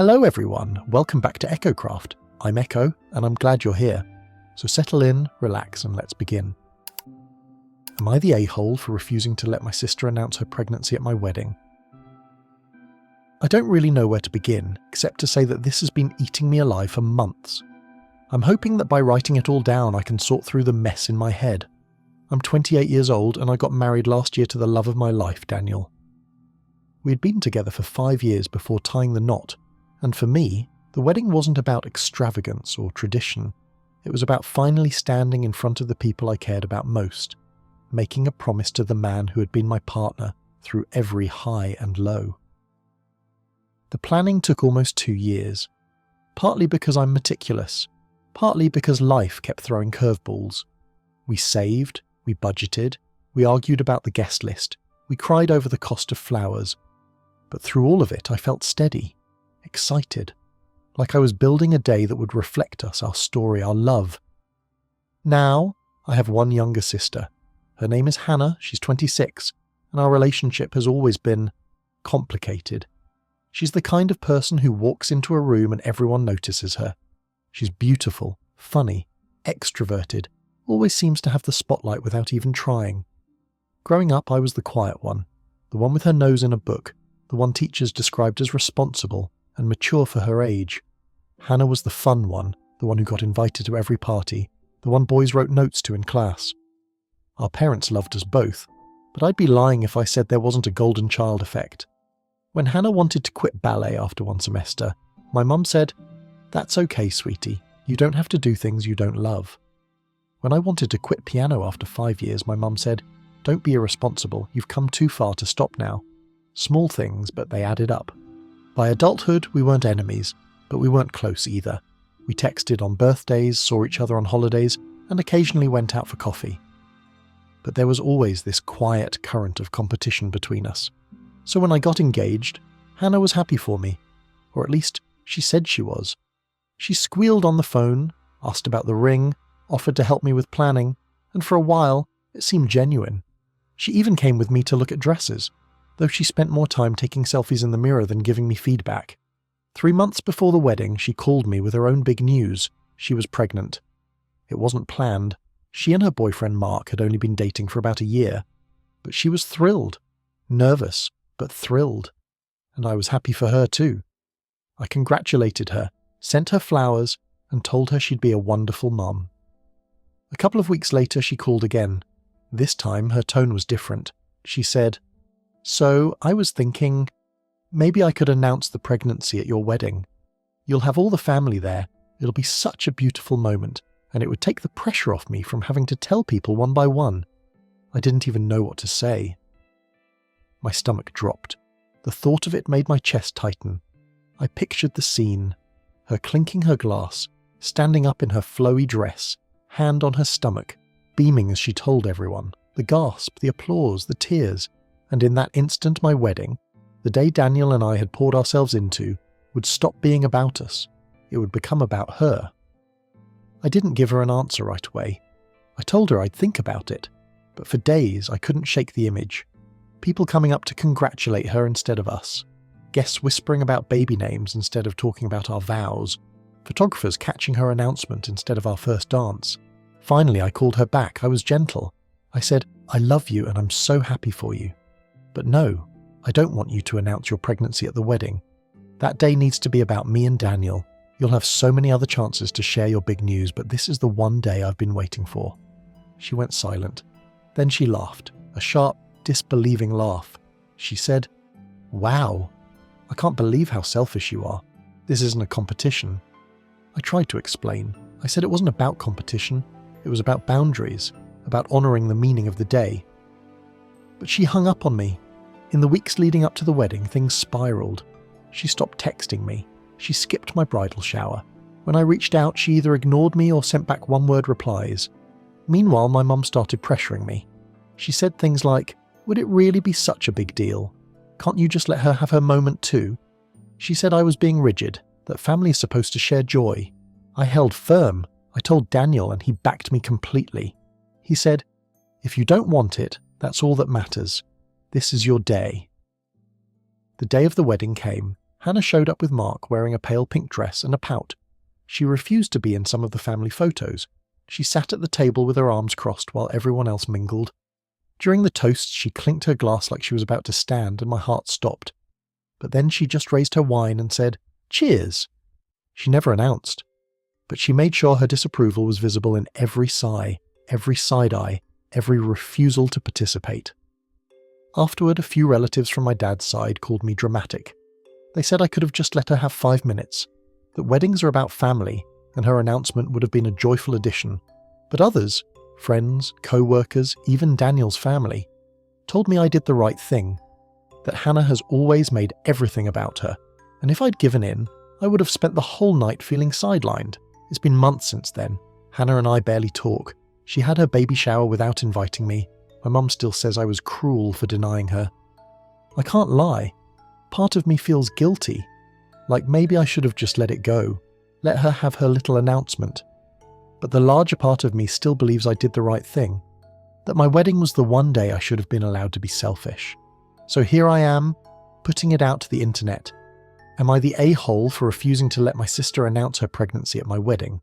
Hello everyone, welcome back to Echocraft. I'm Echo, and I'm glad you're here. So settle in, relax, and let's begin. Am I the a-hole for refusing to let my sister announce her pregnancy at my wedding? I don't really know where to begin, except to say that this has been eating me alive for months. I'm hoping that by writing it all down I can sort through the mess in my head. I'm 28 years old and I got married last year to the love of my life, Daniel. We had been together for 5 years before tying the knot, and for me, the wedding wasn't about extravagance or tradition. It was about finally standing in front of the people I cared about most, making a promise to the man who had been my partner through every high and low. The planning took almost 2 years, partly because I'm meticulous, partly because life kept throwing curveballs. We saved, we budgeted, we argued about the guest list, we cried over the cost of flowers, but through all of it I felt steady, excited, like I was building a day that would reflect us, our story, our love. Now, I have one younger sister. Her name is Hannah, she's 26, and our relationship has always been complicated. She's the kind of person who walks into a room and everyone notices her. She's beautiful, funny, extroverted, always seems to have the spotlight without even trying. Growing up, I was the quiet one, the one with her nose in a book, the one teachers described as responsible and mature for her age. Hannah was the fun one, the one who got invited to every party, the one boys wrote notes to in class. Our parents loved us both, but I'd be lying if I said there wasn't a golden child effect. When Hannah wanted to quit ballet after one semester, my mum said, "That's okay, sweetie, you don't have to do things you don't love." When I wanted to quit piano after 5 years, my mum said, "Don't be irresponsible, you've come too far to stop now." Small things, but they added up. By adulthood, we weren't enemies, but we weren't close either. We texted on birthdays, saw each other on holidays, and occasionally went out for coffee. But there was always this quiet current of competition between us. So when I got engaged, Hannah was happy for me, or at least she said she was. She squealed on the phone, asked about the ring, offered to help me with planning, and for a while, it seemed genuine. She even came with me to look at dresses, though she spent more time taking selfies in the mirror than giving me feedback. 3 months before the wedding, she called me with her own big news. She was pregnant. It wasn't planned. She and her boyfriend Mark had only been dating for about a year, but she was thrilled. Nervous, but thrilled. And I was happy for her too. I congratulated her, sent her flowers, and told her she'd be a wonderful mom. A couple of weeks later, she called again. This time, her tone was different. She said, "So, I was thinking, maybe I could announce the pregnancy at your wedding. You'll have all the family there. It'll be such a beautiful moment, and it would take the pressure off me from having to tell people one by one." I didn't even know what to say. My stomach dropped. The thought of it made my chest tighten. I pictured the scene. Her clinking her glass, standing up in her flowy dress, hand on her stomach, beaming as she told everyone. The gasp, the applause, the tears. And in that instant my wedding, the day Daniel and I had poured ourselves into, would stop being about us. It would become about her. I didn't give her an answer right away. I told her I'd think about it, but for days I couldn't shake the image. People coming up to congratulate her instead of us. Guests whispering about baby names instead of talking about our vows. Photographers catching her announcement instead of our first dance. Finally, I called her back. I was gentle. I said, "I love you and I'm so happy for you. But no, I don't want you to announce your pregnancy at the wedding. That day needs to be about me and Daniel. You'll have so many other chances to share your big news, but this is the one day I've been waiting for." She went silent. Then she laughed, a sharp, disbelieving laugh. She said, "Wow, I can't believe how selfish you are. This isn't a competition." I tried to explain. I said it wasn't about competition. It was about boundaries, about honouring the meaning of the day. But she hung up on me. In the weeks leading up to the wedding, things spiraled. She stopped texting me. She skipped my bridal shower. When I reached out, she either ignored me or sent back one-word replies. Meanwhile, my mum started pressuring me. She said things like, "Would it really be such a big deal? Can't you just let her have her moment too?" She said I was being rigid, that family is supposed to share joy. I held firm. I told Daniel and he backed me completely. He said, "If you don't want it, that's all that matters. This is your day." The day of the wedding came, Hannah showed up with Mark wearing a pale pink dress and a pout. She refused to be in some of the family photos. She sat at the table with her arms crossed while everyone else mingled. During the toast, she clinked her glass like she was about to stand, and my heart stopped. But then she just raised her wine and said, "Cheers." She never announced, but she made sure her disapproval was visible in every sigh, every side-eye, every refusal to participate. Afterward, a few relatives from my dad's side called me dramatic. They said I could have just let her have 5 minutes, that weddings are about family, and her announcement would have been a joyful addition. But others, friends, co-workers, even Daniel's family, told me I did the right thing, that Hannah has always made everything about her, and if I'd given in, I would have spent the whole night feeling sidelined. It's been months since then. Hannah and I barely talk. She had her baby shower without inviting me. My mum still says I was cruel for denying her. I can't lie. Part of me feels guilty. Like maybe I should have just let it go. Let her have her little announcement. But the larger part of me still believes I did the right thing. That my wedding was the one day I should have been allowed to be selfish. So here I am, putting it out to the internet. Am I the a-hole for refusing to let my sister announce her pregnancy at my wedding?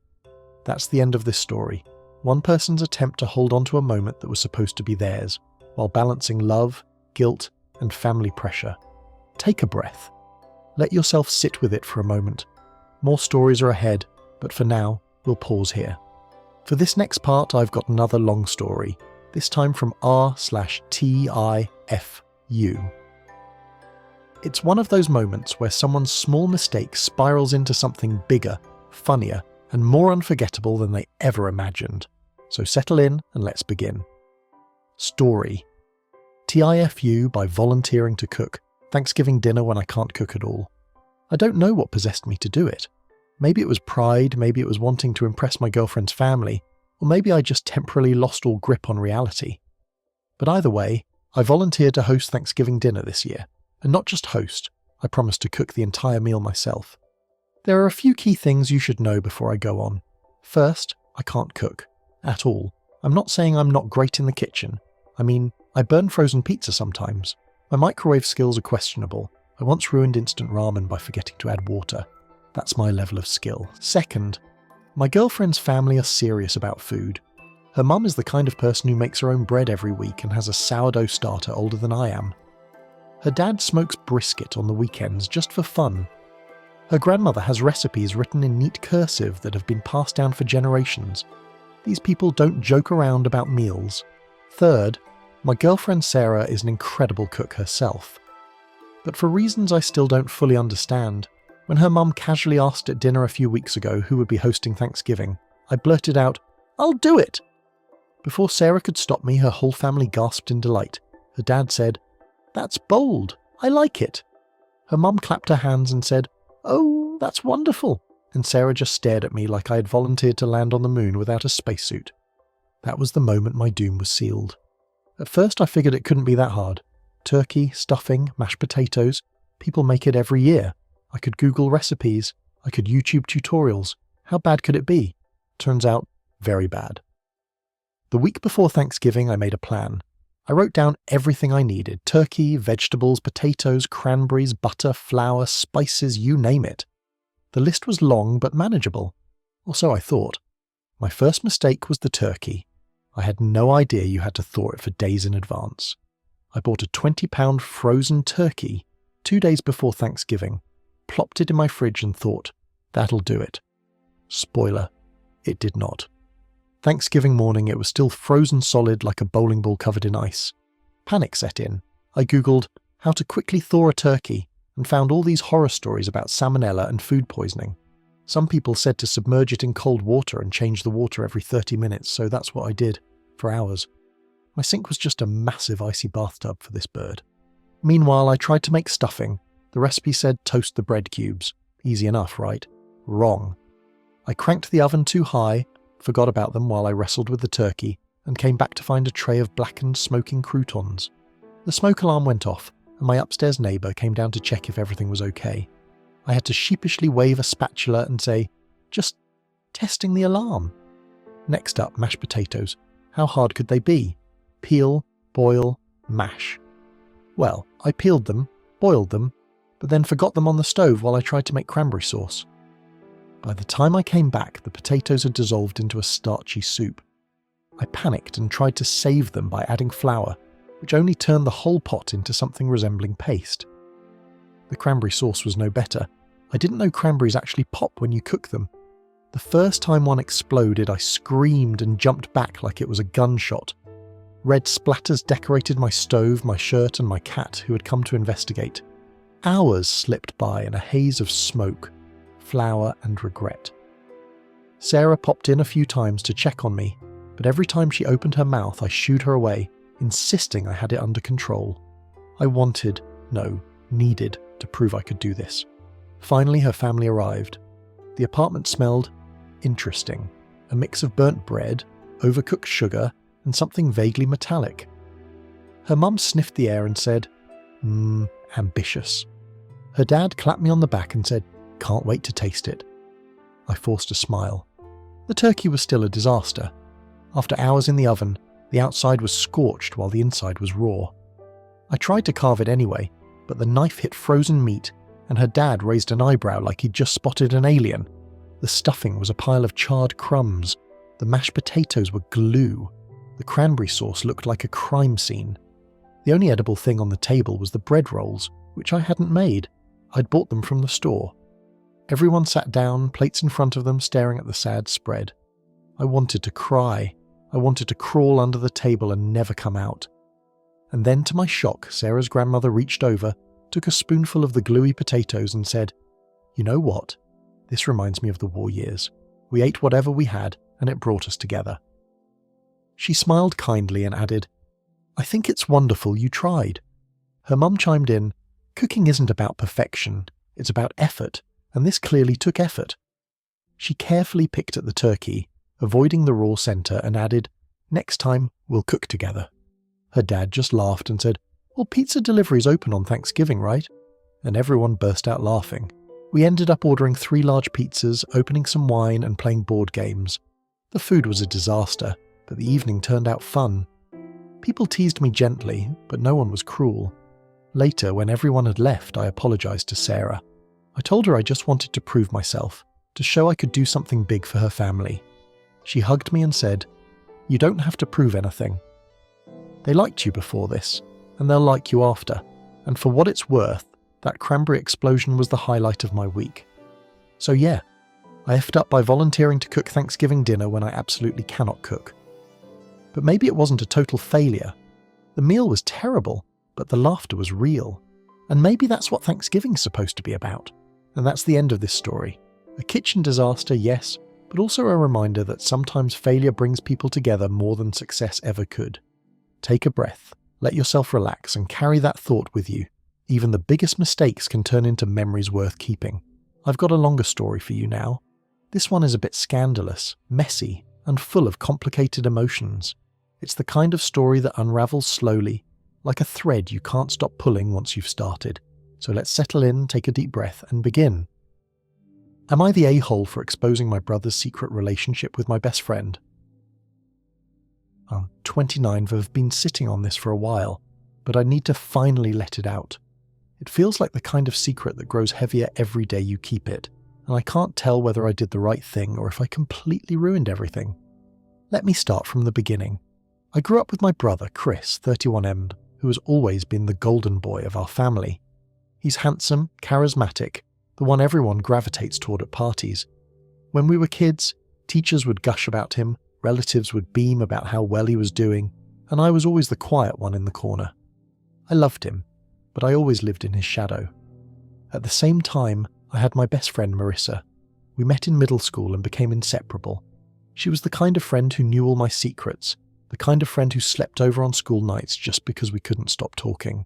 That's the end of this story. One person's attempt to hold on to a moment that was supposed to be theirs, while balancing love, guilt, and family pressure. Take a breath. Let yourself sit with it for a moment. More stories are ahead, but for now, we'll pause here. For this next part, I've got another long story, this time from r/TIFU. It's one of those moments where someone's small mistake spirals into something bigger, funnier, and more unforgettable than they ever imagined. So settle in and let's begin. Story. TIFU by volunteering to cook Thanksgiving dinner when I can't cook at all. I don't know what possessed me to do it. Maybe it was pride, maybe it was wanting to impress my girlfriend's family, or maybe I just temporarily lost all grip on reality. But either way, I volunteered to host Thanksgiving dinner this year. And not just host, I promised to cook the entire meal myself. There are a few key things you should know before I go on. First, I can't cook. At all. I'm not saying I'm not great in the kitchen. I mean, I burn frozen pizza sometimes. My microwave skills are questionable. I once ruined instant ramen by forgetting to add water. That's my level of skill. Second, my girlfriend's family are serious about food. Her mum is the kind of person who makes her own bread every week and has a sourdough starter older than I am. Her dad smokes brisket on the weekends just for fun. Her grandmother has recipes written in neat cursive that have been passed down for generations. These people don't joke around about meals. Third, my girlfriend Sarah is an incredible cook herself. But for reasons I still don't fully understand, when her mum casually asked at dinner a few weeks ago who would be hosting Thanksgiving, I blurted out, "I'll do it!" Before Sarah could stop me, her whole family gasped in delight. Her dad said, "That's bold. I like it." Her mum clapped her hands and said, "Oh, that's wonderful." And Sarah just stared at me like I had volunteered to land on the moon without a spacesuit. That was the moment my doom was sealed. At first I figured it couldn't be that hard. Turkey, stuffing, mashed potatoes. People make it every year. I could Google recipes. I could YouTube tutorials. How bad could it be? Turns out, very bad. The week before Thanksgiving I made a plan. I wrote down everything I needed: turkey, vegetables, potatoes, cranberries, butter, flour, spices, you name it. The list was long but manageable, or so I thought. My first mistake was the turkey. I had no idea you had to thaw it for days in advance. I bought a 20-pound frozen turkey 2 days before Thanksgiving, plopped it in my fridge and thought, that'll do it. Spoiler, it did not. Thanksgiving morning it was still frozen solid like a bowling ball covered in ice. Panic set in. I googled how to quickly thaw a turkey and found all these horror stories about salmonella and food poisoning. Some people said to submerge it in cold water and change the water every 30 minutes, so that's what I did, for hours. My sink was just a massive icy bathtub for this bird. Meanwhile, I tried to make stuffing. The recipe said toast the bread cubes. Easy enough, right? Wrong. I cranked the oven too high, forgot about them while I wrestled with the turkey, and came back to find a tray of blackened smoking croutons. The smoke alarm went off, and my upstairs neighbour came down to check if everything was okay. I had to sheepishly wave a spatula and say, "Just testing the alarm." Next up, mashed potatoes. How hard could they be? Peel, boil, mash. Well, I peeled them, boiled them, but then forgot them on the stove while I tried to make cranberry sauce. By the time I came back, the potatoes had dissolved into a starchy soup. I panicked and tried to save them by adding flour, which only turned the whole pot into something resembling paste. The cranberry sauce was no better. I didn't know cranberries actually pop when you cook them. The first time one exploded, I screamed and jumped back like it was a gunshot. Red splatters decorated my stove, my shirt, and my cat, who had come to investigate. Hours slipped by in a haze of smoke, flour, and regret. Sarah popped in a few times to check on me, but every time she opened her mouth, I shooed her away, insisting I had it under control. I needed to prove I could do this. Finally, her family arrived. The apartment smelled interesting, a mix of burnt bread, overcooked sugar, and something vaguely metallic. Her mum sniffed the air and said, ambitious. Her dad clapped me on the back and said, can't wait to taste it. I forced a smile. The turkey was still a disaster. After hours in the oven, the outside was scorched while the inside was raw. I tried to carve it anyway, but the knife hit frozen meat, and her dad raised an eyebrow like he'd just spotted an alien. The stuffing was a pile of charred crumbs. The mashed potatoes were glue. The cranberry sauce looked like a crime scene. The only edible thing on the table was the bread rolls, which I hadn't made. I'd bought them from the store. Everyone sat down, plates in front of them, staring at the sad spread. I wanted to cry. I wanted to crawl under the table and never come out. And then, to my shock, Sarah's grandmother reached over, took a spoonful of the gluey potatoes and said, "You know what? This reminds me of the war years. We ate whatever we had, and it brought us together." She smiled kindly and added, "I think it's wonderful you tried." Her mum chimed in, "Cooking isn't about perfection, it's about effort, and this clearly took effort." She carefully picked at the turkey, avoiding the raw centre, and added, "Next time, we'll cook together." Her dad just laughed and said, "Well, pizza delivery's open on Thanksgiving, right?" And everyone burst out laughing. We ended up ordering 3 large pizzas, opening some wine, and playing board games. The food was a disaster, but the evening turned out fun. People teased me gently, but no one was cruel. Later, when everyone had left, I apologised to Sarah. I told her I just wanted to prove myself, to show I could do something big for her family. She hugged me and said, "You don't have to prove anything. They liked you before this, and they'll like you after, and for what it's worth, that cranberry explosion was the highlight of my week." So yeah, I effed up by volunteering to cook Thanksgiving dinner when I absolutely cannot cook. But maybe it wasn't a total failure. The meal was terrible, but the laughter was real. And maybe that's what Thanksgiving's supposed to be about. And that's the end of this story. A kitchen disaster, yes, but also a reminder that sometimes failure brings people together more than success ever could. Take a breath, let yourself relax, and carry that thought with you. Even the biggest mistakes can turn into memories worth keeping. I've got a longer story for you now. This one is a bit scandalous, messy, and full of complicated emotions. It's the kind of story that unravels slowly, like a thread you can't stop pulling once you've started. So let's settle in, take a deep breath, and begin. Am I the a-hole for exposing my brother's secret relationship with my best friend? I'm 29 and have been sitting on this for a while, but I need to finally let it out. It feels like the kind of secret that grows heavier every day you keep it, and I can't tell whether I did the right thing or if I completely ruined everything. Let me start from the beginning. I grew up with my brother, Chris, 31M, who has always been the golden boy of our family. He's handsome, charismatic, the one everyone gravitates toward at parties. When we were kids, teachers would gush about him, relatives would beam about how well he was doing, and I was always the quiet one in the corner. I loved him, but I always lived in his shadow. At the same time, I had my best friend Marissa. We met in middle school and became inseparable. She was the kind of friend who knew all my secrets, the kind of friend who slept over on school nights just because we couldn't stop talking.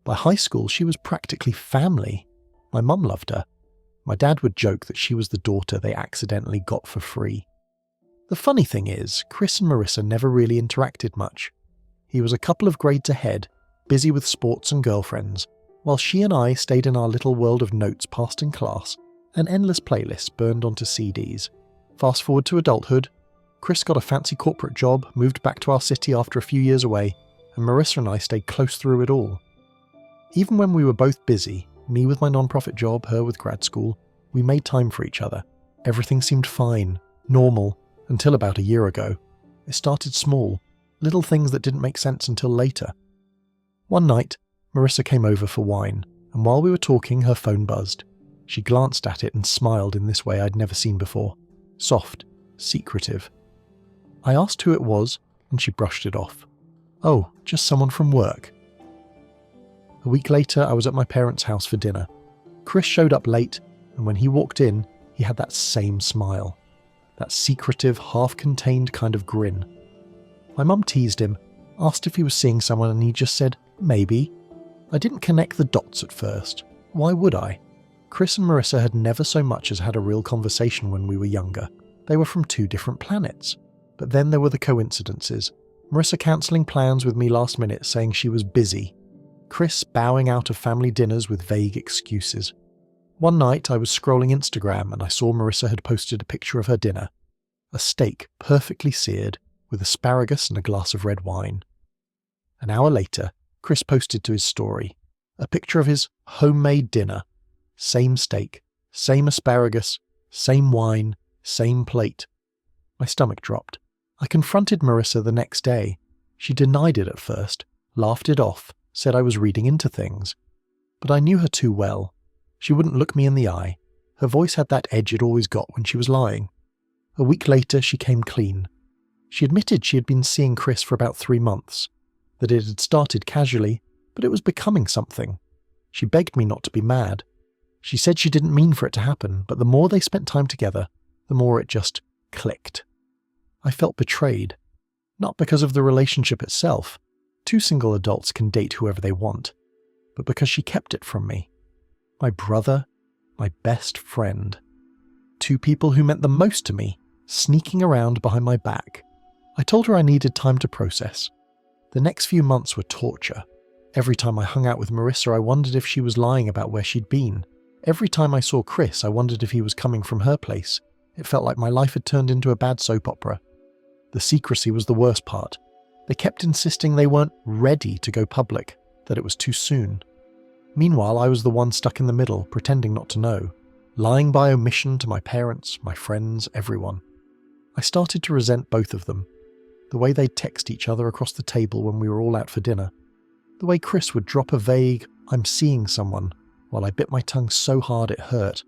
By high school, she was practically family. My mum loved her. My dad would joke that she was the daughter they accidentally got for free. The funny thing is, Chris and Marissa never really interacted much. He was a couple of grades ahead, busy with sports and girlfriends, while she and I stayed in our little world of notes passed in class and endless playlists burned onto CDs. Fast forward to adulthood, Chris got a fancy corporate job, moved back to our city after a few years away, and Marissa and I stayed close through it all. Even when we were both busy, Me with my non-profit job, her with grad school. We made time for each other. Everything seemed fine, normal, until about a year ago. It started small, little things that didn't make sense until later. One night, Marissa came over for wine, and while we were talking, her phone buzzed. She glanced at it and smiled in this way I'd never seen before. Soft, secretive. I asked who it was, and she brushed it off. Oh, just someone from work. A week later, I was at my parents' house for dinner. Chris showed up late, and when he walked in, he had that same smile. That secretive, half-contained kind of grin. My mum teased him, asked if he was seeing someone, and he just said, maybe. I didn't connect the dots at first. Why would I? Chris and Marissa had never so much as had a real conversation when we were younger. They were from 2 different planets. But then there were the coincidences. Marissa cancelling plans with me last minute saying she was busy. Chris bowing out of family dinners with vague excuses. One night I was scrolling Instagram and I saw Marissa had posted a picture of her dinner. A steak perfectly seared with asparagus and a glass of red wine. An hour later, Chris posted to his story a picture of his homemade dinner. Same steak, same asparagus, same wine, same plate. My stomach dropped. I confronted Marissa the next day. She denied it at first, laughed it off, said I was reading into things. But I knew her too well. She wouldn't look me in the eye. Her voice had that edge it always got when she was lying. A week later, she came clean. She admitted she had been seeing Chris for about 3 months, that it had started casually, but it was becoming something. She begged me not to be mad. She said she didn't mean for it to happen, but the more they spent time together, the more it just clicked. I felt betrayed. Not because of the relationship itself. 2 single adults can date whoever they want. But because she kept it from me. My brother, my best friend. 2 people who meant the most to me, sneaking around behind my back. I told her I needed time to process. The next few months were torture. Every time I hung out with Marissa, I wondered if she was lying about where she'd been. Every time I saw Chris, I wondered if he was coming from her place. It felt like my life had turned into a bad soap opera. The secrecy was the worst part. They kept insisting they weren't ready to go public, that it was too soon. Meanwhile, I was the one stuck in the middle, pretending not to know, lying by omission to my parents, my friends, everyone. I started to resent both of them. The way they'd text each other across the table when we were all out for dinner. The way Chris would drop a vague, "I'm seeing someone," while I bit my tongue so hard it hurt.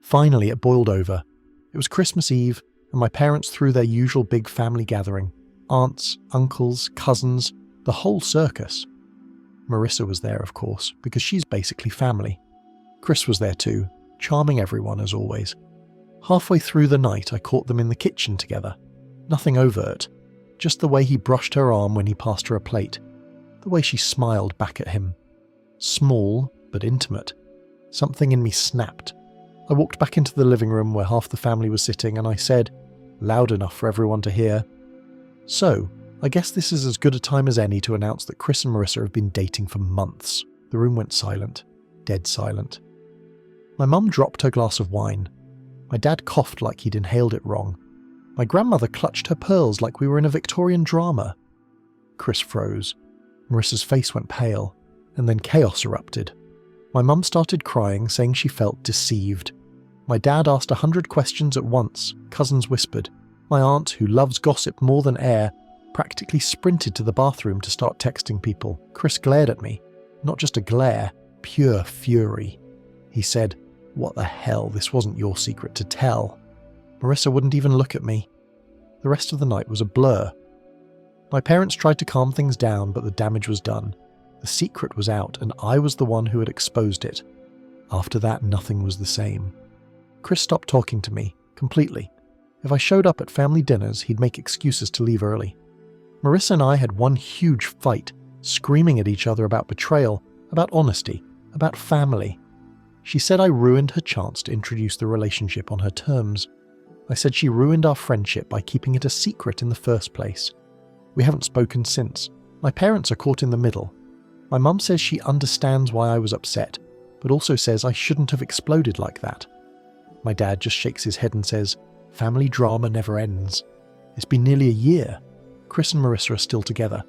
Finally, it boiled over. It was Christmas Eve, and my parents threw their usual big family gathering. Aunts, uncles, cousins, the whole circus. Marissa was there, of course, because she's basically family. Chris was there too, charming everyone as always. Halfway through the night, I caught them in the kitchen together. Nothing overt, just the way he brushed her arm when he passed her a plate, the way she smiled back at him. Small, but intimate. Something in me snapped. I walked back into the living room where half the family was sitting and I said, loud enough for everyone to hear, "So, I guess this is as good a time as any to announce that Chris and Marissa have been dating for months." The room went silent. Dead silent. My mum dropped her glass of wine. My dad coughed like he'd inhaled it wrong. My grandmother clutched her pearls like we were in a Victorian drama. Chris froze. Marissa's face went pale, and then chaos erupted. My mum started crying, saying she felt deceived. My dad asked 100 questions at once, cousins whispered. My aunt, who loves gossip more than air, practically sprinted to the bathroom to start texting people. Chris glared at me. Not just a glare, pure fury. He said, "What the hell, this wasn't your secret to tell." Marissa wouldn't even look at me. The rest of the night was a blur. My parents tried to calm things down, but the damage was done. The secret was out, and I was the one who had exposed it. After that, nothing was the same. Chris stopped talking to me, completely. If I showed up at family dinners, he'd make excuses to leave early. Marissa and I had one huge fight, screaming at each other about betrayal, about honesty, about family. She said I ruined her chance to introduce the relationship on her terms. I said she ruined our friendship by keeping it a secret in the first place. We haven't spoken since. My parents are caught in the middle. My mum says she understands why I was upset, but also says I shouldn't have exploded like that. My dad just shakes his head and says, "Family drama never ends." It's been nearly a year. Chris and Marissa are still together.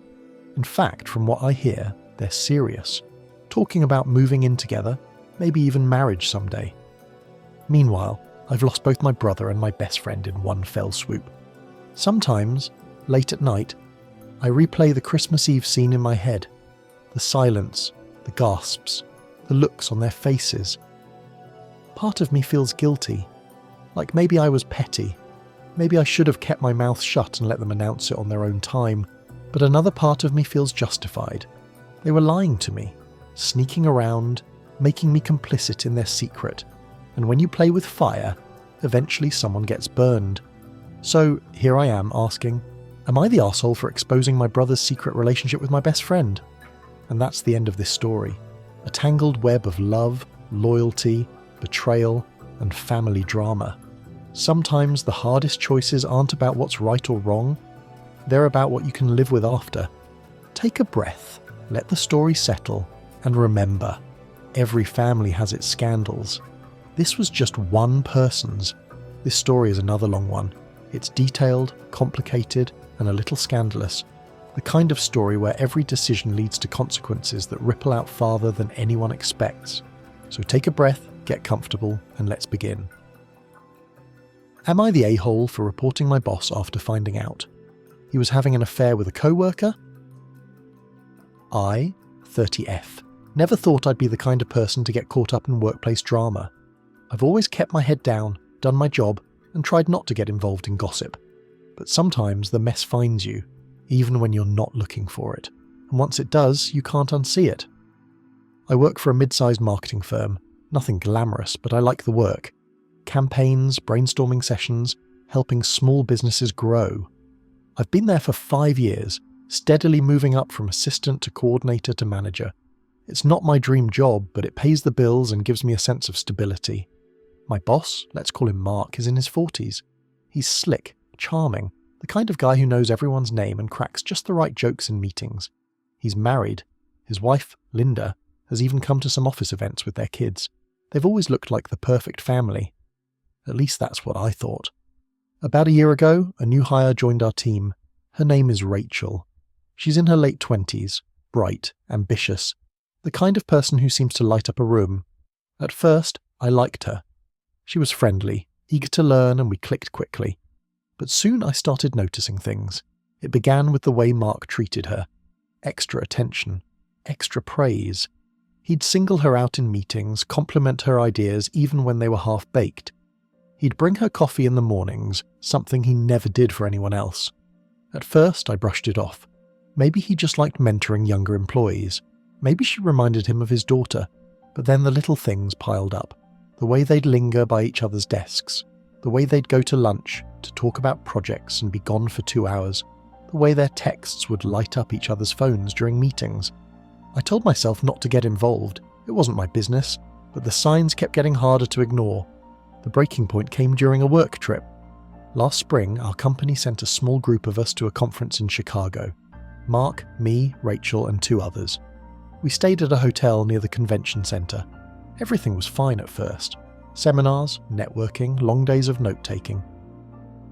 In fact, from what I hear, they're serious. Talking about moving in together, maybe even marriage someday. Meanwhile, I've lost both my brother and my best friend in one fell swoop. Sometimes, late at night, I replay the Christmas Eve scene in my head. The silence, the gasps, the looks on their faces. Part of me feels guilty, like maybe I was petty. Maybe I should have kept my mouth shut and let them announce it on their own time. But another part of me feels justified. They were lying to me, sneaking around, making me complicit in their secret. And when you play with fire, eventually someone gets burned. So here I am asking, am I the arsehole for exposing my brother's secret relationship with my best friend? And that's the end of this story. A tangled web of love, loyalty, betrayal, and family drama. Sometimes the hardest choices aren't about what's right or wrong. They're about what you can live with after. Take a breath, let the story settle, and remember, every family has its scandals. This was just one person's. This story is another long one. It's detailed, complicated, and a little scandalous. The kind of story where every decision leads to consequences that ripple out farther than anyone expects. So take a breath, get comfortable, and let's begin. Am I the a-hole for reporting my boss after finding out he was having an affair with a co-worker? I, 30F, never thought I'd be the kind of person to get caught up in workplace drama. I've always kept my head down, done my job, and tried not to get involved in gossip. But sometimes the mess finds you, even when you're not looking for it. And once it does, you can't unsee it. I work for a mid-sized marketing firm. Nothing glamorous, but I like the work. Campaigns, brainstorming sessions, helping small businesses grow. I've been there for 5 years, steadily moving up from assistant to coordinator to manager. It's not my dream job, but it pays the bills and gives me a sense of stability. My boss, let's call him Mark, is in his 40s. He's slick, charming, the kind of guy who knows everyone's name and cracks just the right jokes in meetings. He's married. His wife, Linda, has even come to some office events with their kids. They've always looked like the perfect family. At least that's what I thought. About a year ago, a new hire joined our team. Her name is Rachel. She's in her late 20s, bright, ambitious, the kind of person who seems to light up a room. At first, I liked her. She was friendly, eager to learn, and we clicked quickly. But soon I started noticing things. It began with the way Mark treated her. Extra attention, extra praise. He'd single her out in meetings, compliment her ideas even when they were half-baked. He'd bring her coffee in the mornings, something he never did for anyone else. At first, I brushed it off. Maybe he just liked mentoring younger employees. Maybe she reminded him of his daughter. But then the little things piled up. The way they'd linger by each other's desks. The way they'd go to lunch, to talk about projects and be gone for 2 hours. The way their texts would light up each other's phones during meetings. I told myself not to get involved. It wasn't my business. But the signs kept getting harder to ignore. The breaking point came during a work trip. Last spring, our company sent a small group of us to a conference in Chicago. Mark, me, Rachel, and 2 others. We stayed at a hotel near the convention center. Everything was fine at first. Seminars, networking, long days of note-taking.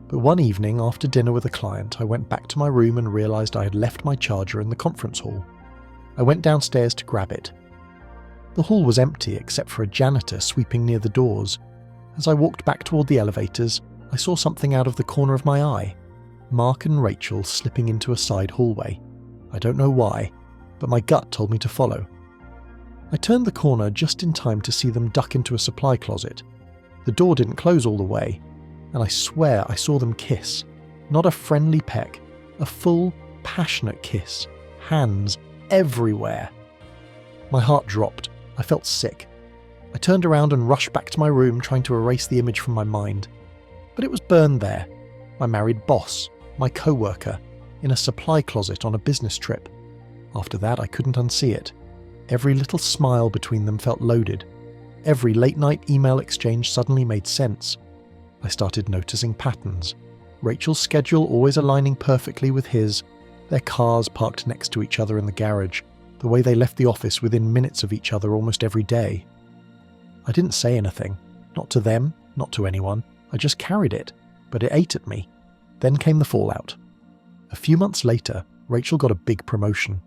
But one evening, after dinner with a client, I went back to my room and realized I had left my charger in the conference hall. I went downstairs to grab it. The hall was empty except for a janitor sweeping near the doors. As I walked back toward the elevators, I saw something out of the corner of my eye. Mark and Rachel slipping into a side hallway. I don't know why, but my gut told me to follow. I turned the corner just in time to see them duck into a supply closet. The door didn't close all the way, and I swear I saw them kiss. Not a friendly peck, a full, passionate kiss. Hands everywhere. My heart dropped. I felt sick. I turned around and rushed back to my room trying to erase the image from my mind. But it was burned there. My married boss, my co-worker, in a supply closet on a business trip. After that, I couldn't unsee it. Every little smile between them felt loaded. Every late-night email exchange suddenly made sense. I started noticing patterns. Rachel's schedule always aligning perfectly with his, their cars parked next to each other in the garage, the way they left the office within minutes of each other almost every day. I didn't say anything. Not to them, not to anyone. I just carried it. But it ate at me. Then came the fallout. A few months later, Rachel got a big promotion.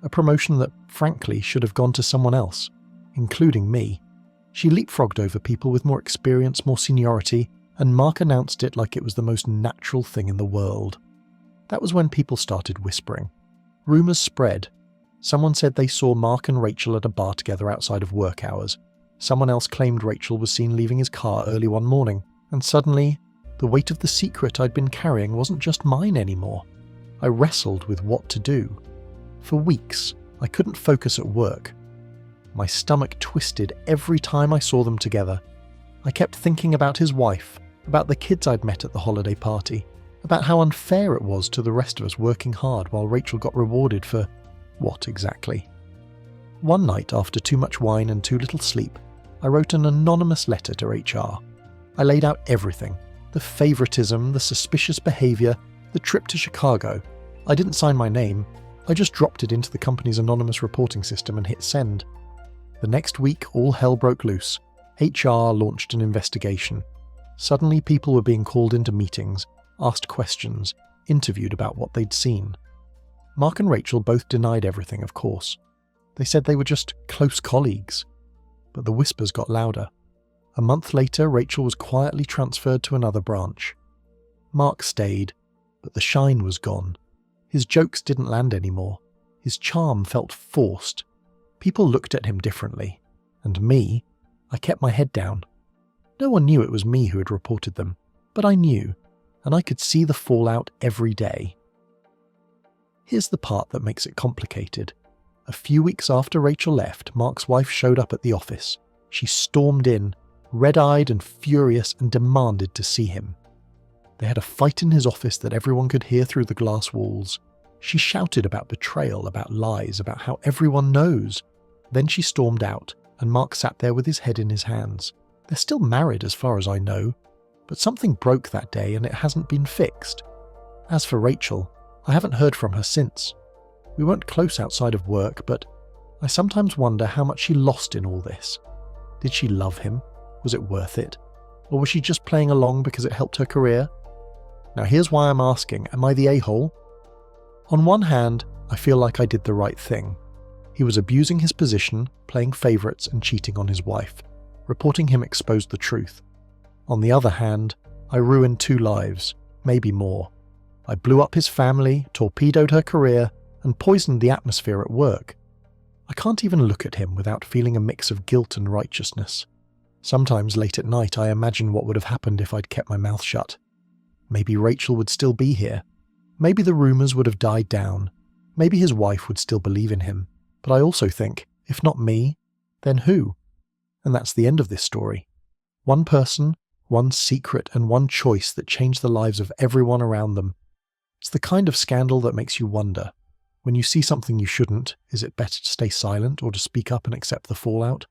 A promotion that, frankly, should have gone to someone else, including me. She leapfrogged over people with more experience, more seniority, and Mark announced it like it was the most natural thing in the world. That was when people started whispering. Rumours spread. Someone said they saw Mark and Rachel at a bar together outside of work hours. Someone else claimed Rachel was seen leaving his car early one morning, and suddenly, the weight of the secret I'd been carrying wasn't just mine anymore. I wrestled with what to do. For weeks, I couldn't focus at work. My stomach twisted every time I saw them together. I kept thinking about his wife, about the kids I'd met at the holiday party, about how unfair it was to the rest of us working hard while Rachel got rewarded for what exactly? One night, after too much wine and too little sleep, I wrote an anonymous letter to HR. I laid out everything. The favoritism, the suspicious behaviour, the trip to Chicago. I didn't sign my name. I just dropped it into the company's anonymous reporting system and hit send. The next week, all hell broke loose. HR launched an investigation. Suddenly, people were being called into meetings, asked questions, interviewed about what they'd seen. Mark and Rachel both denied everything, of course. They said they were just close colleagues. But the whispers got louder. A month later, Rachel was quietly transferred to another branch. Mark stayed, but the shine was gone. His jokes didn't land anymore. His charm felt forced. People looked at him differently. And me, I kept my head down. No one knew it was me who had reported them, but I knew, and I could see the fallout every day. Here's the part that makes it complicated. A few weeks after Rachel left, Mark's wife showed up at the office. She stormed in, red-eyed and furious, and demanded to see him. They had a fight in his office that everyone could hear through the glass walls. She shouted about betrayal, about lies, about how everyone knows. Then she stormed out, and Mark sat there with his head in his hands. They're still married as far as I know, but something broke that day and it hasn't been fixed. As for Rachel, I haven't heard from her since. We weren't close outside of work, but I sometimes wonder how much she lost in all this. Did she love him? Was it worth it? Or was she just playing along because it helped her career? Now here's why I'm asking, am I the a-hole? On one hand, I feel like I did the right thing. He was abusing his position, playing favourites and cheating on his wife. Reporting him exposed the truth. On the other hand, I ruined 2 lives, maybe more. I blew up his family, torpedoed her career, and poisoned the atmosphere at work. I can't even look at him without feeling a mix of guilt and righteousness. Sometimes late at night I imagine what would have happened if I'd kept my mouth shut. Maybe Rachel would still be here. Maybe the rumours would have died down. Maybe his wife would still believe in him. But I also think, if not me, then who? And that's the end of this story. One person, one secret, and one choice that changed the lives of everyone around them. It's the kind of scandal that makes you wonder. When you see something you shouldn't, is it better to stay silent or to speak up and accept the fallout?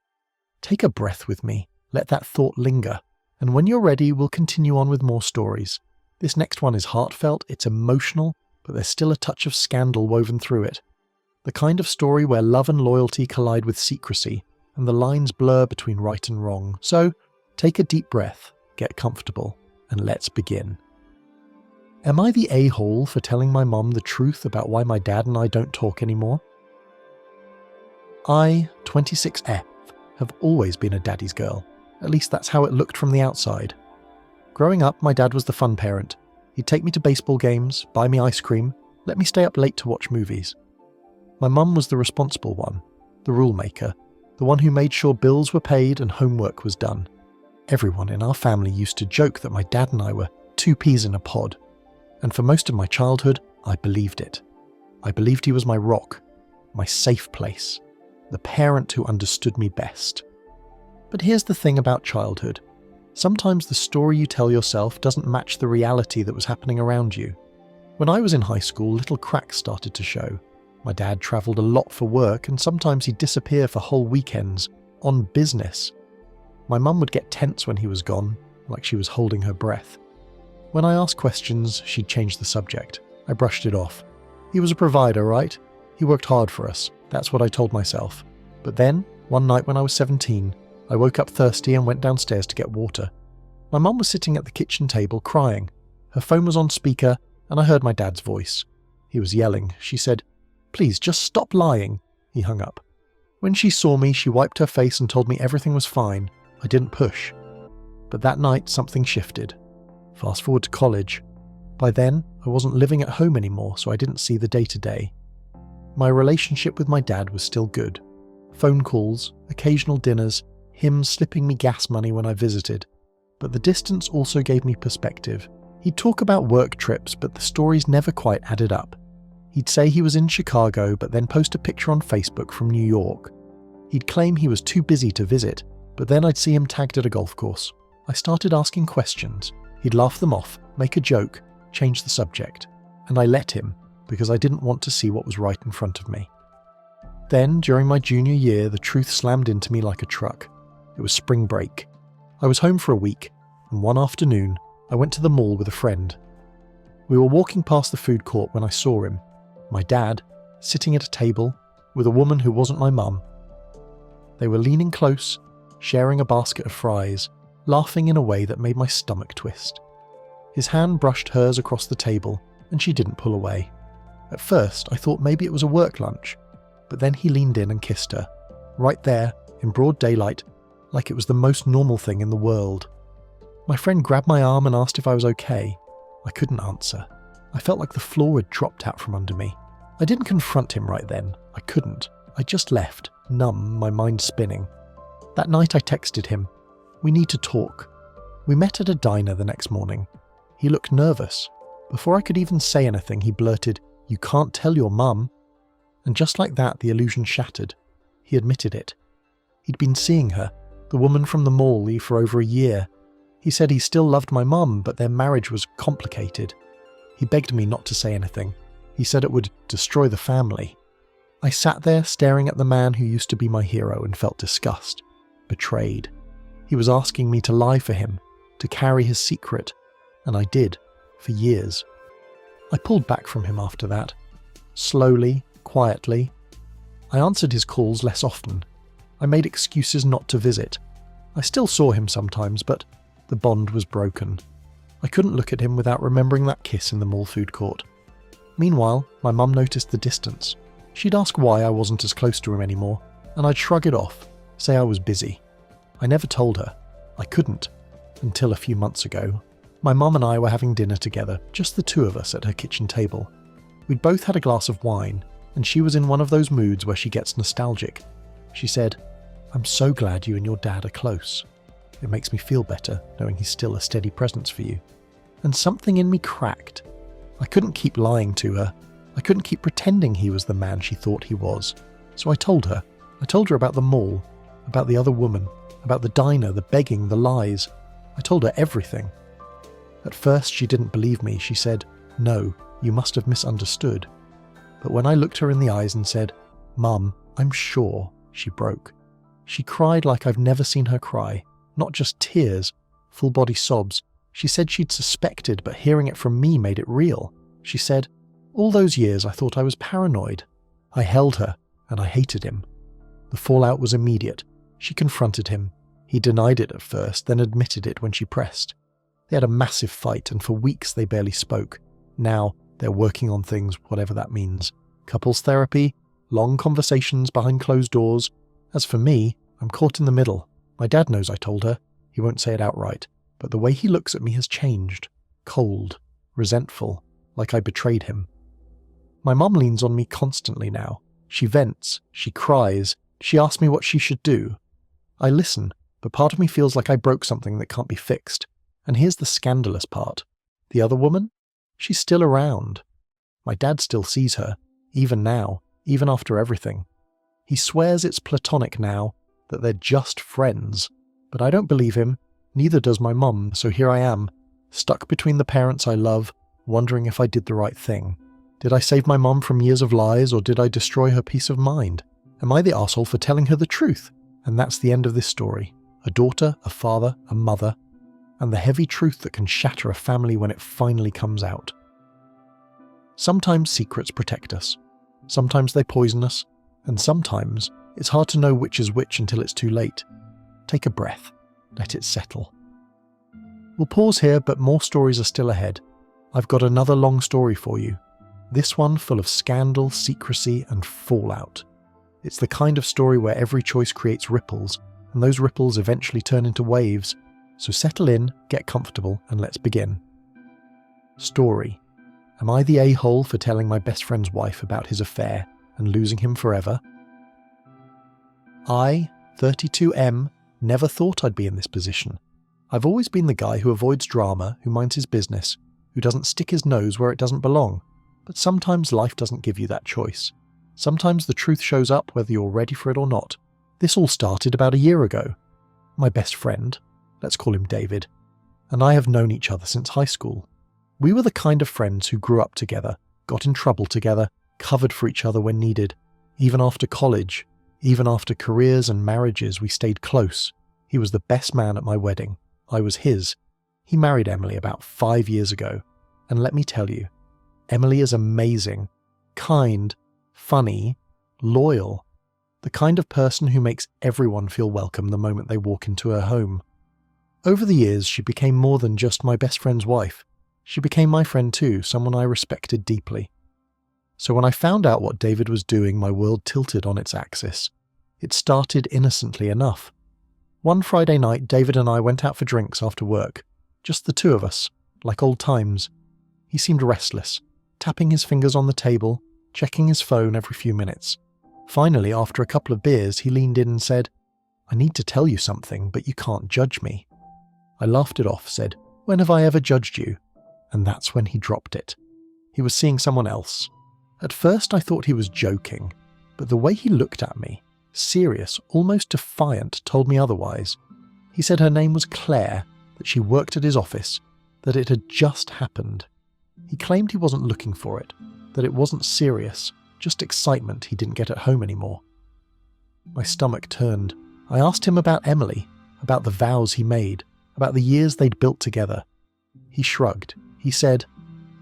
Take a breath with me, let that thought linger, and when you're ready, we'll continue on with more stories. This next one is heartfelt, it's emotional, but there's still a touch of scandal woven through it. The kind of story where love and loyalty collide with secrecy, and the lines blur between right and wrong. So, take a deep breath, get comfortable, and let's begin. Am I the a-hole for telling my mom the truth about why my dad and I don't talk anymore? I, 26F, have always been a daddy's girl. At least that's how it looked from the outside. Growing up, my dad was the fun parent. He'd take me to baseball games, buy me ice cream, let me stay up late to watch movies. My mum was the responsible one, the rule maker, the one who made sure bills were paid and homework was done. Everyone in our family used to joke that my dad and I were 2 peas in a pod. And for most of my childhood, I believed it. I believed he was my rock, my safe place, the parent who understood me best. But here's the thing about childhood. Sometimes the story you tell yourself doesn't match the reality that was happening around you. When I was in high school, little cracks started to show. My dad travelled a lot for work, and sometimes he'd disappear for whole weekends, on business. My mum would get tense when he was gone, like she was holding her breath. When I asked questions, she'd change the subject. I brushed it off. He was a provider, right? He worked hard for us. That's what I told myself. But then, one night when I was 17, I woke up thirsty and went downstairs to get water. My mum was sitting at the kitchen table crying. Her phone was on speaker, and I heard my dad's voice. He was yelling. She said, "Please, just stop lying." He hung up. When she saw me, she wiped her face and told me everything was fine. I didn't push. But that night, something shifted. Fast forward to college. By then, I wasn't living at home anymore, so I didn't see the day-to-day. My relationship with my dad was still good. Phone calls, occasional dinners, him slipping me gas money when I visited. But the distance also gave me perspective. He'd talk about work trips, but the stories never quite added up. He'd say he was in Chicago, but then post a picture on Facebook from New York. He'd claim he was too busy to visit, but then I'd see him tagged at a golf course. I started asking questions. He'd laugh them off, make a joke, change the subject. And I let him, because I didn't want to see what was right in front of me. Then, during my junior year, the truth slammed into me like a truck. It was spring break. I was home for a week, and one afternoon, I went to the mall with a friend. We were walking past the food court when I saw him, my dad, sitting at a table with a woman who wasn't my mum. They were leaning close, sharing a basket of fries, laughing in a way that made my stomach twist. His hand brushed hers across the table, and she didn't pull away. At first, I thought maybe it was a work lunch, but then he leaned in and kissed her, right there, in broad daylight, like it was the most normal thing in the world. My friend grabbed my arm and asked if I was okay. I couldn't answer. I felt like the floor had dropped out from under me. I didn't confront him right then. I couldn't. I just left, numb, my mind spinning. That night I texted him, "We need to talk." We met at a diner the next morning. He looked nervous. Before I could even say anything, he blurted, "You can't tell your mum." And just like that, the illusion shattered. He admitted it. He'd been seeing her, the woman from the mall, for over a year. He said he still loved my mum, but their marriage was complicated. He begged me not to say anything. He said it would destroy the family. I sat there staring at the man who used to be my hero and felt disgust, betrayed. He was asking me to lie for him, to carry his secret, and I did, for years. I pulled back from him after that, slowly, quietly. I answered his calls less often. I made excuses not to visit. I still saw him sometimes, but the bond was broken. I couldn't look at him without remembering that kiss in the mall food court. Meanwhile, my mum noticed the distance. She'd ask why I wasn't as close to him anymore, and I'd shrug it off, say I was busy. I never told her. I couldn't, until a few months ago. My mum and I were having dinner together, just the two of us at her kitchen table. We'd both had a glass of wine, and she was in one of those moods where she gets nostalgic. She said, "I'm so glad you and your dad are close. It makes me feel better knowing he's still a steady presence for you." And something in me cracked. I couldn't keep lying to her. I couldn't keep pretending he was the man she thought he was. So I told her. I told her about the mall, about the other woman, about the diner, the begging, the lies. I told her everything. At first she didn't believe me. She said, "No, you must have misunderstood." But when I looked her in the eyes and said, "Mum, I'm sure," she broke. She cried like I've never seen her cry. Not just tears, full-body sobs. She said she'd suspected, but hearing it from me made it real. She said, "All those years I thought I was paranoid." I held her, and I hated him. The fallout was immediate. She confronted him. He denied it at first, then admitted it when she pressed. They had a massive fight, and for weeks they barely spoke. Now, they're working on things, whatever that means. Couples therapy, long conversations behind closed doors. As for me, I'm caught in the middle. My dad knows I told her. He won't say it outright. But the way he looks at me has changed. Cold, resentful, like I betrayed him. My mum leans on me constantly now. She vents, she cries, she asks me what she should do. I listen, but part of me feels like I broke something that can't be fixed. And here's the scandalous part. The other woman? She's still around. My dad still sees her, even now, even after everything. He swears it's platonic now, that they're just friends. But I don't believe him, neither does my mum, so here I am, stuck between the parents I love, wondering if I did the right thing. Did I save my mum from years of lies, or did I destroy her peace of mind? Am I the arsehole for telling her the truth? And that's the end of this story. A daughter, a father, a mother, and the heavy truth that can shatter a family when it finally comes out. Sometimes secrets protect us. Sometimes they poison us. And sometimes it's hard to know which is which until it's too late. Take a breath. Let it settle. We'll pause here, but more stories are still ahead. I've got another long story for you. This one full of scandal, secrecy, and fallout. It's the kind of story where every choice creates ripples, and those ripples eventually turn into waves. So settle in, get comfortable, and let's begin. Story. Am I the a-hole for telling my best friend's wife about his affair and losing him forever? I, 32M, never thought I'd be in this position. I've always been the guy who avoids drama, who minds his business, who doesn't stick his nose where it doesn't belong. But sometimes life doesn't give you that choice. Sometimes the truth shows up whether you're ready for it or not. This all started about a year ago. My best friend, let's call him David, and I have known each other since high school. We were the kind of friends who grew up together, got in trouble together, covered for each other when needed. Even after college, even after careers and marriages, we stayed close. He was the best man at my wedding. I was his. He married Emily about 5 years ago. And let me tell you, Emily is amazing, kind, funny, loyal, the kind of person who makes everyone feel welcome the moment they walk into her home. Over the years, she became more than just my best friend's wife. She became my friend too, someone I respected deeply. So when I found out what David was doing, my world tilted on its axis. It started innocently enough. One Friday night, David and I went out for drinks after work. Just the two of us, like old times. He seemed restless, tapping his fingers on the table, checking his phone every few minutes. Finally, after a couple of beers, he leaned in and said, "I need to tell you something, but you can't judge me." I laughed it off, said, "When have I ever judged you?" And that's when he dropped it. He was seeing someone else. At first I thought he was joking, but the way he looked at me, serious, almost defiant, told me otherwise. He said her name was Claire, that she worked at his office, that it had just happened. He claimed he wasn't looking for it, that it wasn't serious, just excitement he didn't get at home anymore. My stomach turned. I asked him about Emily, about the vows he made, about the years they'd built together. He shrugged. He said,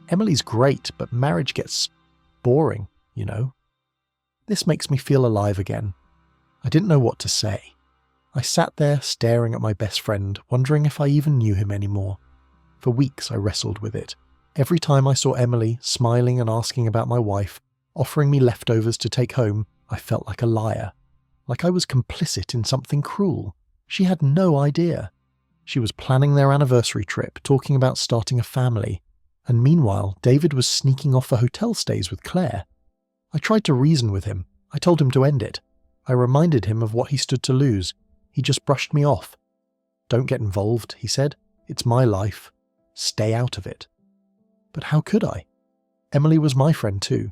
"Emily's great, but marriage gets boring, you know." This makes me feel alive again. I didn't know what to say. I sat there staring at my best friend, wondering if I even knew him anymore. For weeks I wrestled with it. Every time I saw Emily smiling and asking about my wife, offering me leftovers to take home, I felt like a liar. Like I was complicit in something cruel. She had no idea. She was planning their anniversary trip, talking about starting a family. And meanwhile, David was sneaking off for hotel stays with Claire. I tried to reason with him. I told him to end it. I reminded him of what he stood to lose. He just brushed me off. "Don't get involved," he said. "It's my life. Stay out of it." But how could I? Emily was my friend too.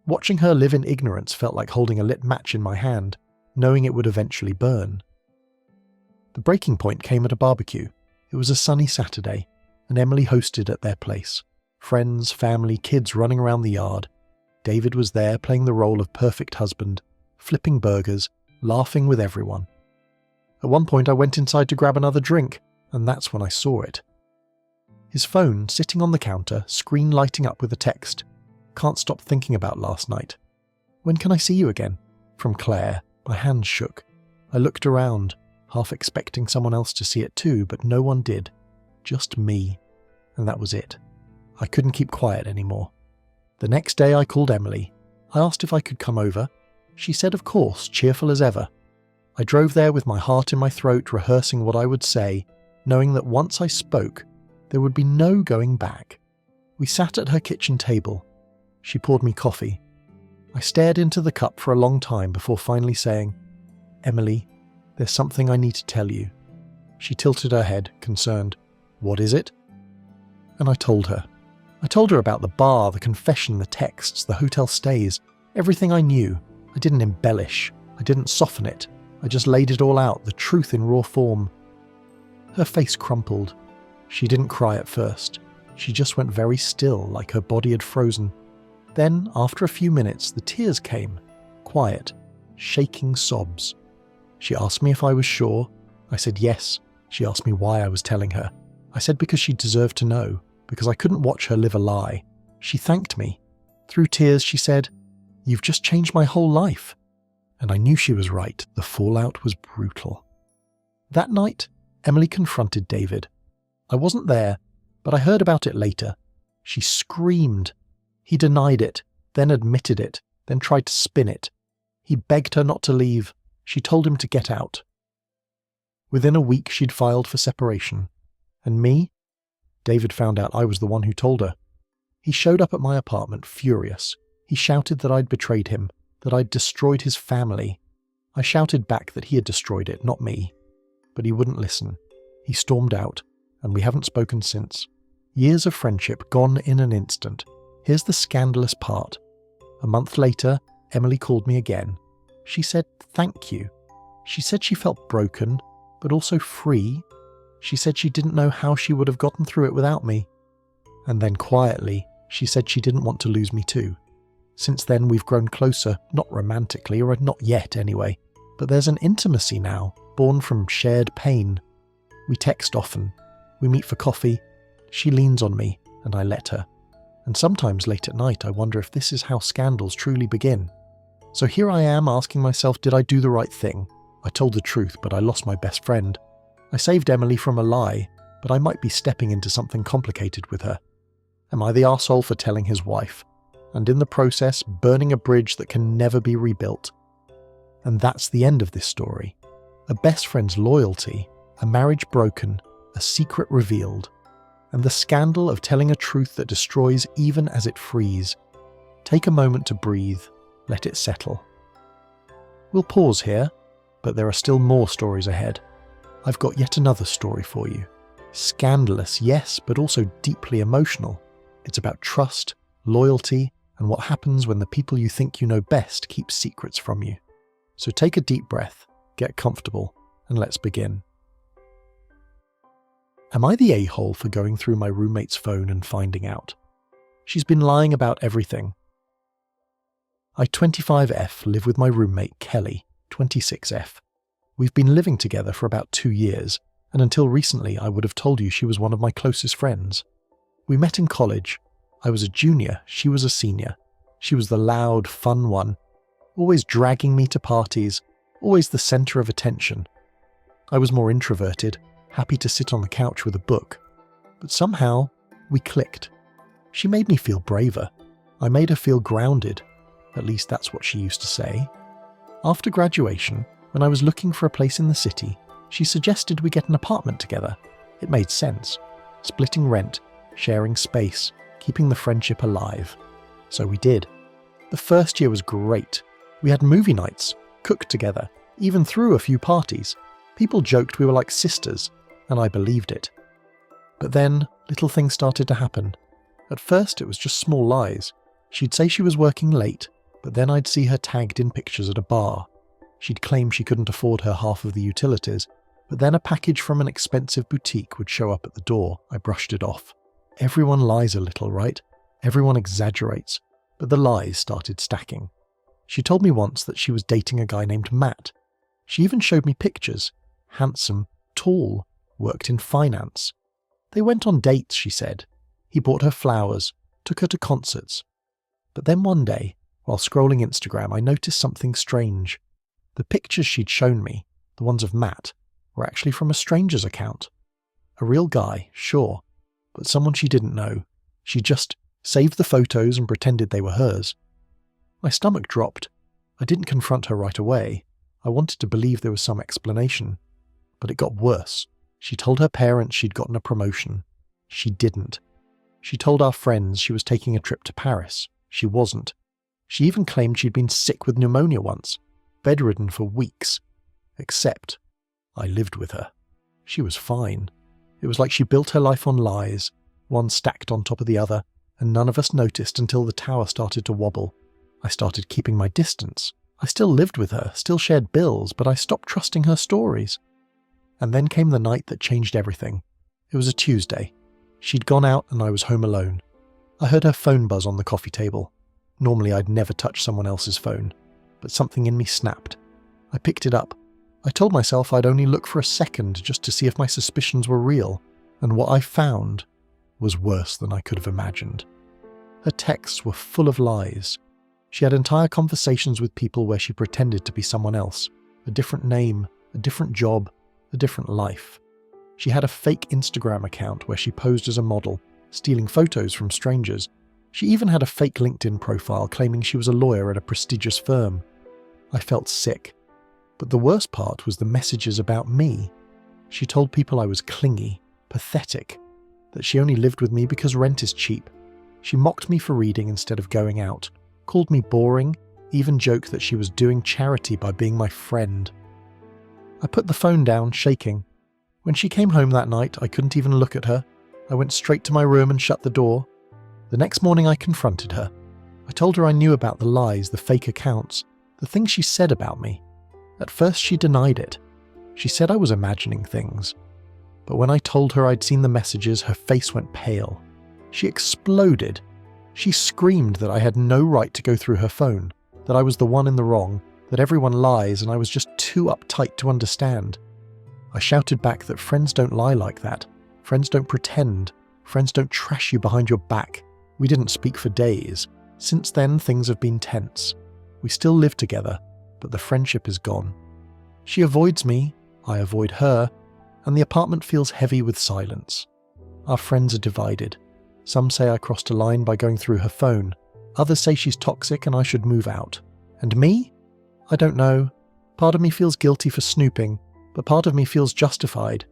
Watching her live in ignorance felt like holding a lit match in my hand, knowing it would eventually burn. The breaking point came at a barbecue. It was a sunny Saturday, and Emily hosted at their place. Friends, family, kids running around the yard. David was there playing the role of perfect husband, flipping burgers, laughing with everyone. At one point I went inside to grab another drink, and that's when I saw it. His phone sitting on the counter, screen lighting up with a text. "Can't stop thinking about last night. When can I see you again?" From Claire. My hands shook. I looked around, half expecting someone else to see it too, but no one did. Just me. And that was it. I couldn't keep quiet anymore. The next day I called Emily. I asked if I could come over. She said of course, cheerful as ever. I drove there with my heart in my throat, rehearsing what I would say, knowing that once I spoke, there would be no going back. We sat at her kitchen table. She poured me coffee. I stared into the cup for a long time before finally saying, "Emily, there's something I need to tell you." She tilted her head, concerned. "What is it?" And I told her. I told her about the bar, the confession, the texts, the hotel stays, everything I knew. I didn't embellish. I didn't soften it. I just laid it all out, the truth in raw form. Her face crumpled. She didn't cry at first. She just went very still, like her body had frozen. Then, after a few minutes, the tears came. Quiet, shaking sobs. She asked me if I was sure. I said yes. She asked me why I was telling her. I said because she deserved to know, because I couldn't watch her live a lie. She thanked me. Through tears, she said, "You've just changed my whole life." And I knew she was right. The fallout was brutal. That night, Emily confronted David. I wasn't there, but I heard about it later. She screamed. He denied it, then admitted it, then tried to spin it. He begged her not to leave. She told him to get out. Within a week she'd filed for separation. And me? David found out I was the one who told her. He showed up at my apartment furious. He shouted that I'd betrayed him, that I'd destroyed his family. I shouted back that he had destroyed it, not me. But he wouldn't listen. He stormed out, and we haven't spoken since. Years of friendship gone in an instant. Here's the scandalous part. A month later, Emily called me again. She said thank you. She said she felt broken, but also free. She said she didn't know how she would have gotten through it without me. And then quietly, she said she didn't want to lose me too. Since then, we've grown closer, not romantically, or not yet anyway, but there's an intimacy now, born from shared pain. We text often. We meet for coffee. She leans on me, and I let her. And sometimes late at night, I wonder if this is how scandals truly begin. So here I am asking myself, did I do the right thing? I told the truth, but I lost my best friend. I saved Emily from a lie, but I might be stepping into something complicated with her. Am I the arsehole for telling his wife? And in the process, burning a bridge that can never be rebuilt? And that's the end of this story. A best friend's loyalty, a marriage broken, a secret revealed, and the scandal of telling a truth that destroys even as it frees. Take a moment to breathe, let it settle. We'll pause here, but there are still more stories ahead. I've got yet another story for you. Scandalous, yes, but also deeply emotional. It's about trust, loyalty, and what happens when the people you think you know best keep secrets from you. So take a deep breath, get comfortable, and let's begin. Am I the a-hole for going through my roommate's phone and finding out? She's been lying about everything. I 25F live with my roommate Kelly, 26F. We've been living together for about 2 years, and until recently I would have told you she was one of my closest friends. We met in college. I was a junior, she was a senior. She was the loud, fun one, always dragging me to parties, always the centre of attention. I was more introverted, happy to sit on the couch with a book. But somehow, we clicked. She made me feel braver. I made her feel grounded. At least that's what she used to say. After graduation, when I was looking for a place in the city, she suggested we get an apartment together. It made sense. Splitting rent, sharing space, keeping the friendship alive. So we did. The first year was great. We had movie nights, cooked together, even threw a few parties. People joked we were like sisters, and I believed it. But then, little things started to happen. At first, it was just small lies. She'd say she was working late, but then I'd see her tagged in pictures at a bar. She'd claim she couldn't afford her half of the utilities, but then a package from an expensive boutique would show up at the door. I brushed it off. Everyone lies a little, right? Everyone exaggerates, but the lies started stacking. She told me once that she was dating a guy named Matt. She even showed me pictures. Handsome, tall, worked in finance. They went on dates, she said. He bought her flowers, took her to concerts. But then one day, while scrolling Instagram, I noticed something strange. The pictures she'd shown me, the ones of Matt, were actually from a stranger's account. A real guy, sure, but someone she didn't know. She just saved the photos and pretended they were hers. My stomach dropped. I didn't confront her right away. I wanted to believe there was some explanation. But it got worse. She told her parents she'd gotten a promotion. She didn't. She told our friends she was taking a trip to Paris. She wasn't. She even claimed she'd been sick with pneumonia once, bedridden for weeks. Except, I lived with her. She was fine. It was like she built her life on lies, one stacked on top of the other, and none of us noticed until the tower started to wobble. I started keeping my distance. I still lived with her, still shared bills, but I stopped trusting her stories. And then came the night that changed everything. It was a Tuesday. She'd gone out and I was home alone. I heard her phone buzz on the coffee table. Normally I'd never touch someone else's phone, but something in me snapped. I picked it up. I told myself I'd only look for a second just to see if my suspicions were real, and what I found was worse than I could have imagined. Her texts were full of lies. She had entire conversations with people where she pretended to be someone else, a different name, a different job, a different life. She had a fake Instagram account where she posed as a model, stealing photos from strangers. She even had a fake LinkedIn profile claiming she was a lawyer at a prestigious firm. I felt sick. But the worst part was the messages about me. She told people I was clingy, pathetic, that she only lived with me because rent is cheap. She mocked me for reading instead of going out, called me boring, even joked that she was doing charity by being my friend. I put the phone down, shaking. When she came home that night, I couldn't even look at her. I went straight to my room and shut the door. The next morning I confronted her. I told her I knew about the lies, the fake accounts, the things she said about me. At first she denied it. She said I was imagining things. But when I told her I'd seen the messages, her face went pale. She exploded. She screamed that I had no right to go through her phone, that I was the one in the wrong, that everyone lies and I was just too uptight to understand. I shouted back that friends don't lie like that. Friends don't pretend. Friends don't trash you behind your back. We didn't speak for days. Since then, things have been tense. We still live together, but the friendship is gone. She avoids me, I avoid her, and the apartment feels heavy with silence. Our friends are divided. Some say I crossed a line by going through her phone. Others say she's toxic and I should move out. And me? I don't know. Part of me feels guilty for snooping, but part of me feels justified.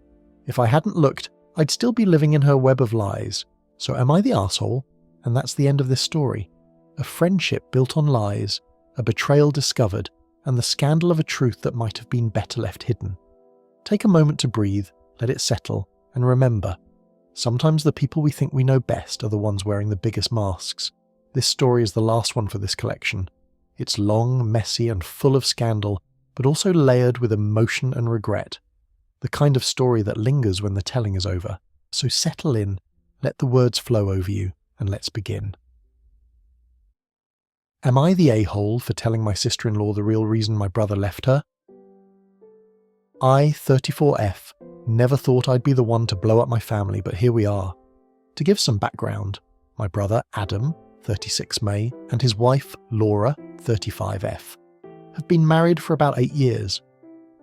If I hadn't looked, I'd still be living in her web of lies. So am I the arsehole? And that's the end of this story. A friendship built on lies, a betrayal discovered, and the scandal of a truth that might have been better left hidden. Take a moment to breathe, let it settle, and remember, sometimes the people we think we know best are the ones wearing the biggest masks. This story is the last one for this collection. It's long, messy, and full of scandal, but also layered with emotion and regret. The kind of story that lingers when the telling is over. So settle in, let the words flow over you, and let's begin. Am I the a-hole for telling my sister-in-law the real reason my brother left her? I, 34F, never thought I'd be the one to blow up my family, but here we are. To give some background, my brother Adam, 36 May, and his wife Laura, 35F, have been married for about 8 years.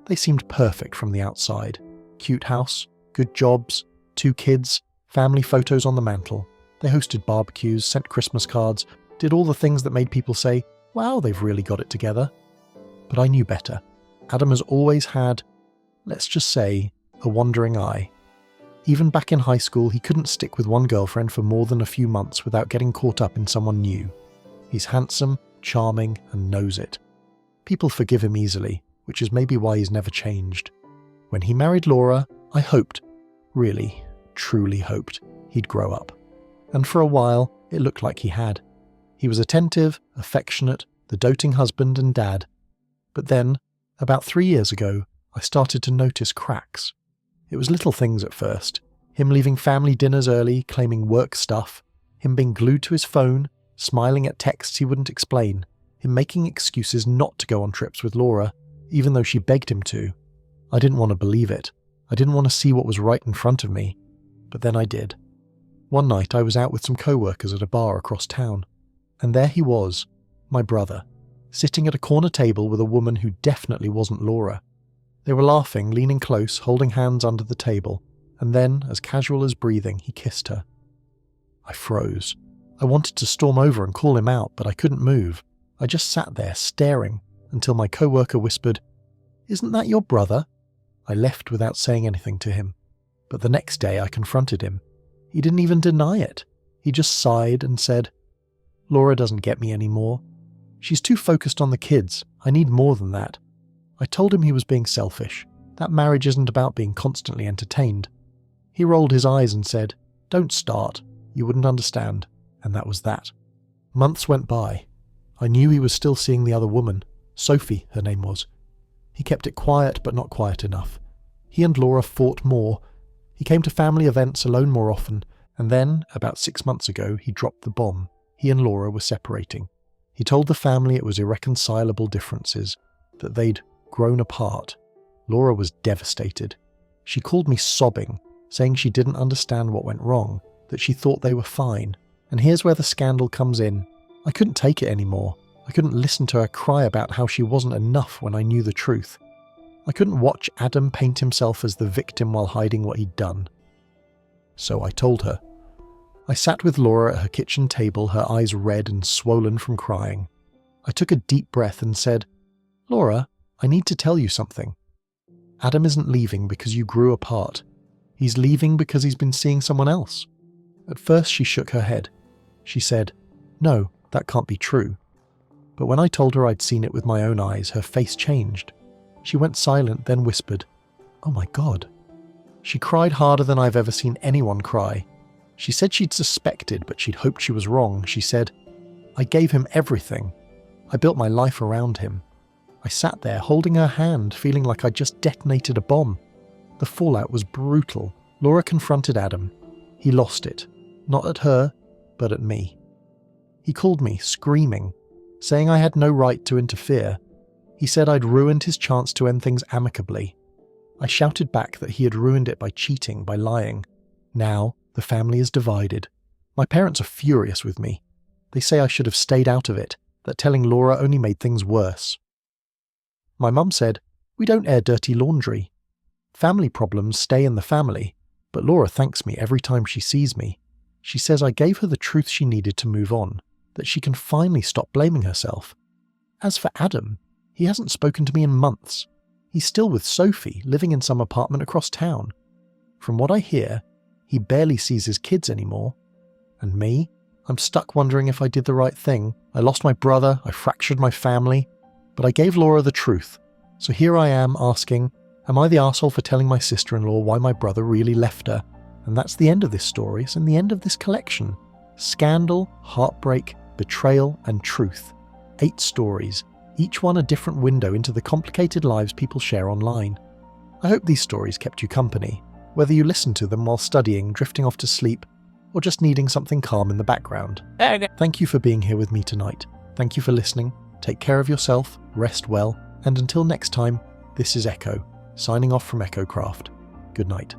They seemed perfect from the outside. Cute house, good jobs, 2 kids, family photos on the mantle. They hosted barbecues, sent Christmas cards, did all the things that made people say, wow, they've really got it together. But I knew better. Adam has always had, let's just say, a wandering eye. Even back in high school, he couldn't stick with one girlfriend for more than a few months without getting caught up in someone new. He's handsome, charming, and knows it. People forgive him easily, which is maybe why he's never changed. When he married Laura, I hoped, really, truly hoped, he'd grow up. And for a while, it looked like he had. He was attentive, affectionate, the doting husband and dad. But then, about 3 years ago, I started to notice cracks. It was little things at first. Him leaving family dinners early, claiming work stuff. Him being glued to his phone, smiling at texts he wouldn't explain. Him making excuses not to go on trips with Laura, even though she begged him to. I didn't want to believe it. I didn't want to see what was right in front of me. But then I did. One night I was out with some co-workers at a bar across town. And there he was, my brother, sitting at a corner table with a woman who definitely wasn't Laura. They were laughing, leaning close, holding hands under the table, and then, as casual as breathing, he kissed her. I froze. I wanted to storm over and call him out, but I couldn't move. I just sat there, staring, until my co-worker whispered, "Isn't that your brother?" I left without saying anything to him. But the next day I confronted him. He didn't even deny it. He just sighed and said, "Laura doesn't get me anymore. She's too focused on the kids. I need more than that." I told him he was being selfish. That marriage isn't about being constantly entertained. He rolled his eyes and said, "Don't start. You wouldn't understand." And that was that. Months went by. I knew he was still seeing the other woman. Sophie, her name was. He kept it quiet, but not quiet enough. He and Laura fought more. He came to family events alone more often. And then, about 6 months ago, he dropped the bomb. He and Laura were separating. He told the family it was irreconcilable differences, that they'd grown apart. Laura was devastated. She called me sobbing, saying she didn't understand what went wrong, that she thought they were fine. And here's where the scandal comes in. I couldn't take it anymore. I couldn't listen to her cry about how she wasn't enough when I knew the truth. I couldn't watch Adam paint himself as the victim while hiding what he'd done. So I told her. I sat with Laura at her kitchen table, her eyes red and swollen from crying. I took a deep breath and said, Laura, I need to tell you something. Adam isn't leaving because you grew apart. He's leaving because he's been seeing someone else. At first she shook her head. She said, no, that can't be true. But when I told her I'd seen it with my own eyes, her face changed. She went silent, then whispered, oh my God. She cried harder than I've ever seen anyone cry. She said she'd suspected, but she'd hoped she was wrong. She said, I gave him everything. I built my life around him. I sat there holding her hand, feeling like I'd just detonated a bomb. The fallout was brutal. Laura confronted Adam. He lost it. Not at her, but at me. He called me, screaming, saying I had no right to interfere. He said I'd ruined his chance to end things amicably. I shouted back that he had ruined it by cheating, by lying. Now, the family is divided. My parents are furious with me. They say I should have stayed out of it, that telling Laura only made things worse. My mum said, we don't air dirty laundry. Family problems stay in the family, but Laura thanks me every time she sees me. She says I gave her the truth she needed to move on, that she can finally stop blaming herself. As for Adam, he hasn't spoken to me in months. He's still with Sophie, living in some apartment across town. From what I hear, he barely sees his kids anymore. And me? I'm stuck wondering if I did the right thing. I lost my brother, I fractured my family, but I gave Laura the truth. So here I am asking, am I the arsehole for telling my sister-in-law why my brother really left her? And that's the end of this story. It's in the end of this collection. Scandal, heartbreak, betrayal, and truth. 8 stories, each one a different window into the complicated lives people share online. I hope these stories kept you company, whether you listened to them while studying, drifting off to sleep, or just needing something calm in the background. Thank you for being here with me tonight. Thank you for listening. Take care of yourself, rest well, and until next time, this is Echo, signing off from Echocraft. Good night.